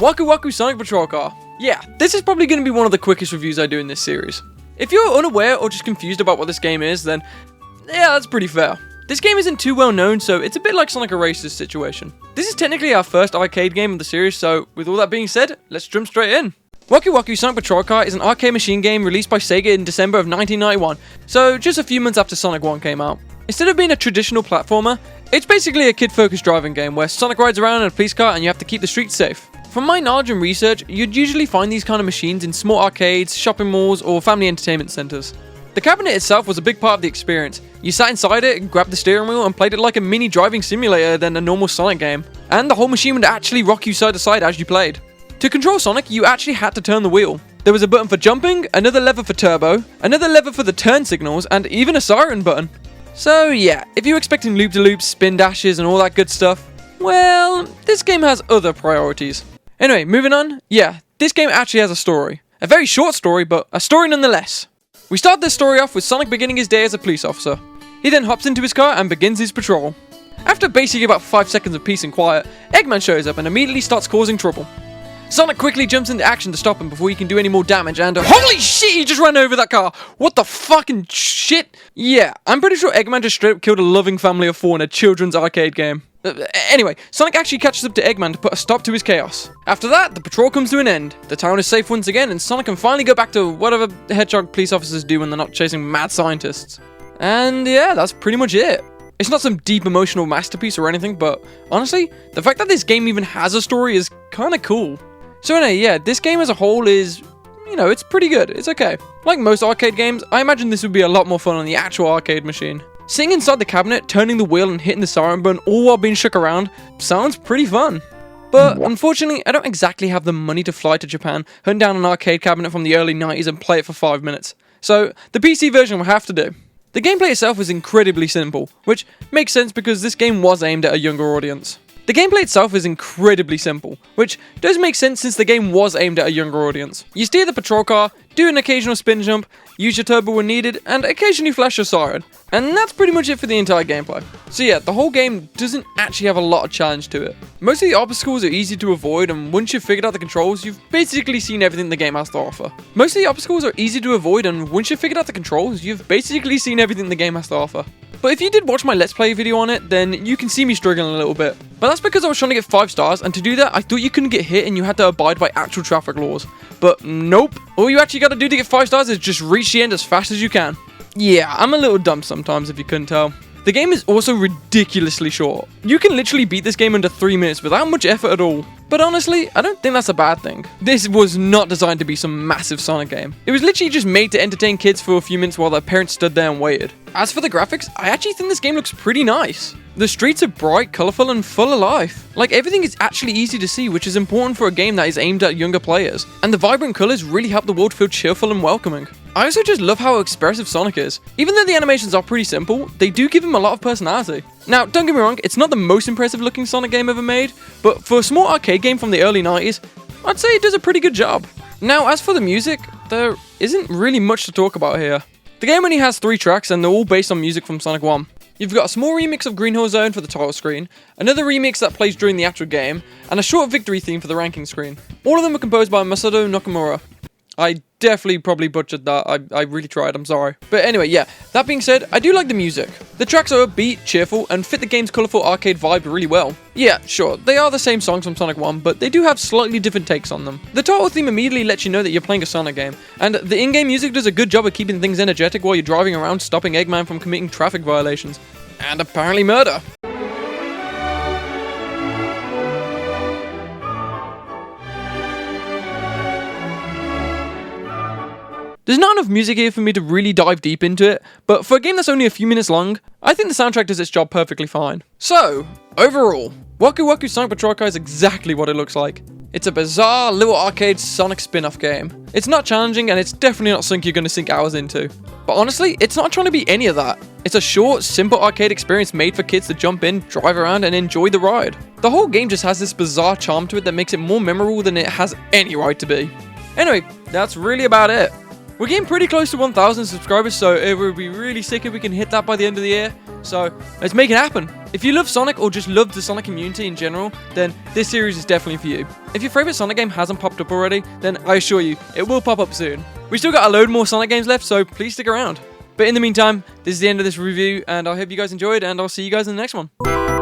Waku Waku Sonic Patrol Car. Yeah, this is probably going to be one of the quickest reviews I do in this series. If you're unaware or just confused about what this game is, then yeah, that's pretty fair. This game isn't too well known, so it's a bit like Sonic Eraser's situation. This is technically our first arcade game of the series, so with all that being said, let's jump straight in. Waku Waku Sonic Patrol Car is an arcade machine game released by Sega in December of 1991, so just a few months after Sonic 1 came out. Instead of being a traditional platformer, it's basically a kid-focused driving game where Sonic rides around in a police car and you have to keep the streets safe. From my knowledge and research, you'd usually find these kind of machines in small arcades, shopping malls, or family entertainment centers. The cabinet itself was a big part of the experience. You sat inside it, grabbed the steering wheel, and played it like a mini driving simulator than a normal Sonic game. And the whole machine would actually rock you side to side as you played. To control Sonic, you actually had to turn the wheel. There was a button for jumping, another lever for turbo, another lever for the turn signals, and even a siren button. So yeah, if you're expecting loop-de-loops, spin dashes, and all that good stuff, well, this game has other priorities. Anyway, moving on, yeah, this game actually has a story. A very short story, but a story nonetheless. We start this story off with Sonic beginning his day as a police officer. He then hops into his car and begins his patrol. After basically about 5 seconds of peace and quiet, Eggman shows up and immediately starts causing trouble. Sonic quickly jumps into action to stop him before he can do any more damage and holy shit, he just ran over that car! What the fucking shit? Yeah, I'm pretty sure Eggman just straight up killed a loving family of 4 in a children's arcade game. Anyway, Sonic actually catches up to Eggman to put a stop to his chaos. After that, the patrol comes to an end. The town is safe once again and Sonic can finally go back to whatever Hedgehog police officers do when they're not chasing mad scientists. And yeah, that's pretty much it. It's not some deep emotional masterpiece or anything, but honestly, the fact that this game even has a story is kinda cool. So anyway, yeah, this game as a whole is, you know, it's pretty good. It's okay. Like most arcade games, I imagine this would be a lot more fun on the actual arcade machine. Sitting inside the cabinet, turning the wheel and hitting the siren button all while being shook around sounds pretty fun. But unfortunately, I don't exactly have the money to fly to Japan, hunt down an arcade cabinet from the early 90s and play it for 5 minutes. So the PC version will have to do. The gameplay itself is incredibly simple, which makes sense because this game was aimed at a younger audience. The gameplay itself is incredibly simple, which does make sense since the game was aimed at a younger audience. You steer the patrol car, do an occasional spin jump, use your turbo when needed, and occasionally flash your siren. And that's pretty much it for the entire gameplay. So yeah, the whole game doesn't actually have a lot of challenge to it. Most of the obstacles are easy to avoid, and once you've figured out the controls, you've basically seen everything the game has to offer. But if you did watch my Let's Play video on it, then you can see me struggling a little bit. But that's because I was trying to get 5 stars, and to do that, I thought you couldn't get hit and you had to abide by actual traffic laws. But nope, all you actually gotta do to get 5 stars is just reach the end as fast as you can. Yeah, I'm a little dumb sometimes if you couldn't tell. The game is also ridiculously short. You can literally beat this game under 3 minutes without much effort at all. But honestly, I don't think that's a bad thing. This was not designed to be some massive Sonic game. It was literally just made to entertain kids for a few minutes while their parents stood there and waited. As for the graphics, I actually think this game looks pretty nice. The streets are bright, colourful, and full of life. Like, everything is actually easy to see, which is important for a game that is aimed at younger players. And the vibrant colours really help the world feel cheerful and welcoming. I also just love how expressive Sonic is. Even though the animations are pretty simple, they do give him a lot of personality. Now, don't get me wrong, it's not the most impressive looking Sonic game ever made, but for a small arcade game from the early 90s, I'd say it does a pretty good job. Now, as for the music, there isn't really much to talk about here. The game only has 3 tracks and they're all based on music from Sonic 1. You've got a small remix of Green Hill Zone for the title screen, another remix that plays during the actual game, and a short victory theme for the ranking screen. All of them were composed by Masato Nakamura. I definitely probably butchered that, I really tried, I'm sorry. But anyway, yeah, that being said, I do like the music. The tracks are upbeat, cheerful, and fit the game's colourful arcade vibe really well. Yeah, sure, they are the same songs from Sonic 1, but they do have slightly different takes on them. The title theme immediately lets you know that you're playing a Sonic game, and the in-game music does a good job of keeping things energetic while you're driving around stopping Eggman from committing traffic violations. And apparently murder. There's not enough music here for me to really dive deep into it, but for a game that's only a few minutes long, I think the soundtrack does its job perfectly fine. So, overall, Waku Waku Sonic Patrol Car is exactly what it looks like. It's a bizarre little arcade Sonic spin-off game. It's not challenging and it's definitely not something you're going to sink hours into. But honestly, it's not trying to be any of that. It's a short, simple arcade experience made for kids to jump in, drive around, and enjoy the ride. The whole game just has this bizarre charm to it that makes it more memorable than it has any right to be. Anyway, that's really about it. We're getting pretty close to 1,000 subscribers, so it would be really sick if we can hit that by the end of the year. So let's make it happen. If you love Sonic or just love the Sonic community in general, then this series is definitely for you. If your favorite Sonic game hasn't popped up already, then I assure you, it will pop up soon. We still got a load more Sonic games left, so please stick around. But in the meantime, this is the end of this review, and I hope you guys enjoyed, and I'll see you guys in the next one.